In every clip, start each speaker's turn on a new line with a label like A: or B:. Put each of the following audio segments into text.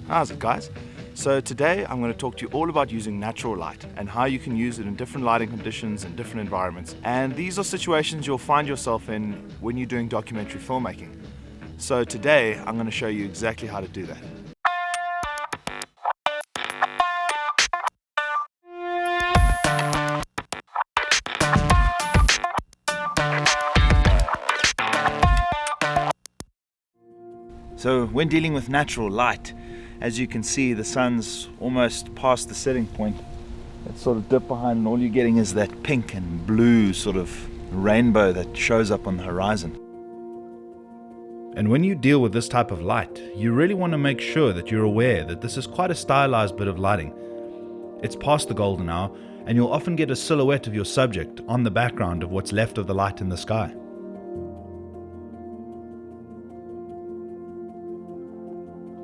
A: How's it, guys? So today I'm going to talk to you all about using natural light and how you can use it in different lighting conditions and different environments. And these are situations you'll find yourself in when you're doing documentary filmmaking. So today I'm going to show you exactly how to do that. So when dealing with natural light, as you can see, the sun's almost past the setting point. That sort of dip behind, and all you're getting is that pink and blue sort of rainbow that shows up on the horizon. And when you deal with this type of light, you really want to make sure that you're aware that this is quite a stylized bit of lighting. It's past the golden hour, and you'll often get a silhouette of your subject on the background of what's left of the light in the sky.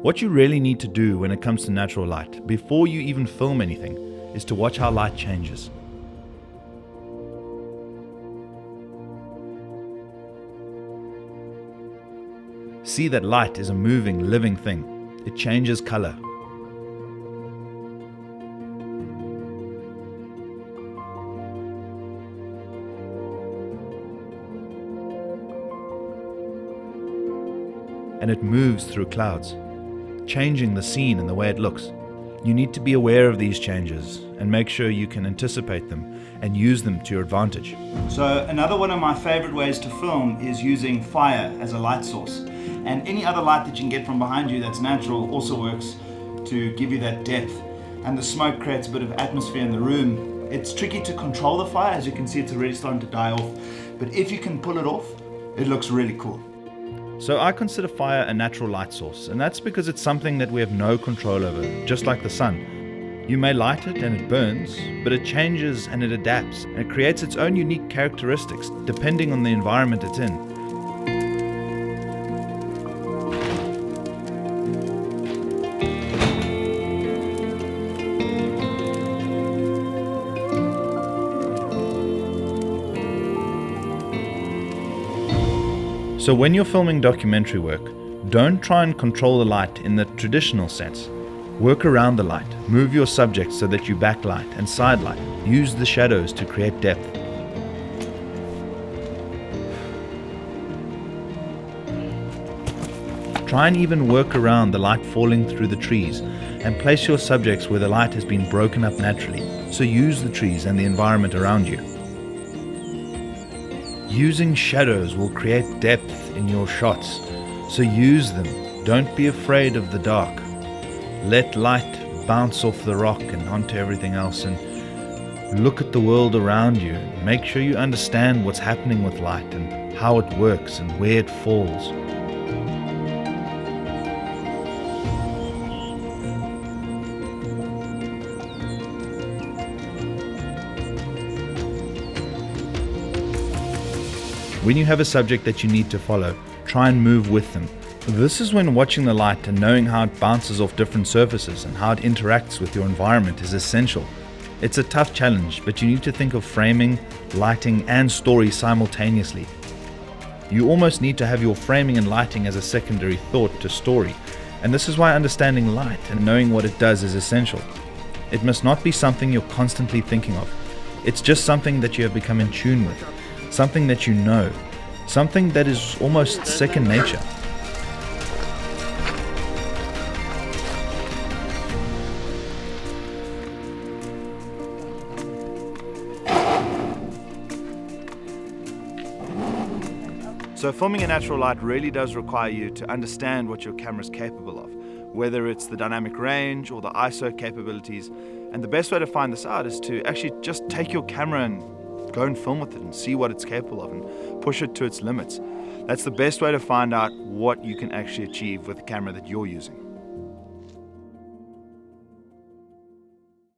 A: What you really need to do when it comes to natural light, before you even film anything, is to watch how light changes. See that light is a moving, living thing. It changes color. And it moves through clouds, changing the scene and the way it looks. You need to be aware of these changes and make sure you can anticipate them and use them to your advantage. So another one of my favorite ways to film is using fire as a light source. And any other light that you can get from behind you that's natural also works to give you that depth. And the smoke creates a bit of atmosphere in the room. It's tricky to control the fire. As you can see, it's already starting to die off. But if you can pull it off, it looks really cool. So I consider fire a natural light source, and that's because it's something that we have no control over, just like the sun. You may light it and it burns, but it changes and it adapts, and it creates its own unique characteristics depending on the environment it's in. So when you're filming documentary work, don't try and control the light in the traditional sense. Work around the light, move your subject so that you backlight and sidelight. Use the shadows to create depth. Try and even work around the light falling through the trees and place your subjects where the light has been broken up naturally, so use the trees and the environment around you. Using shadows will create depth in your shots, so use them. Don't be afraid of the dark. Let light bounce off the rock and onto everything else, and look at the world around you. Make sure you understand what's happening with light and how it works and where it falls. When you have a subject that you need to follow, try and move with them. This is when watching the light and knowing how it bounces off different surfaces and how it interacts with your environment is essential. It's a tough challenge, but you need to think of framing, lighting, and story simultaneously. You almost need to have your framing and lighting as a secondary thought to story, and this is why understanding light and knowing what it does is essential. It must not be something you're constantly thinking of. It's just something that you have become in tune with. Something that you know, something that is almost second nature. So filming in natural light really does require you to understand what your camera is capable of, whether it's the dynamic range or the ISO capabilities. And the best way to find this out is to actually just take your camera and go and film with it and see what it's capable of and push it to its limits. That's the best way to find out what you can actually achieve with the camera that you're using.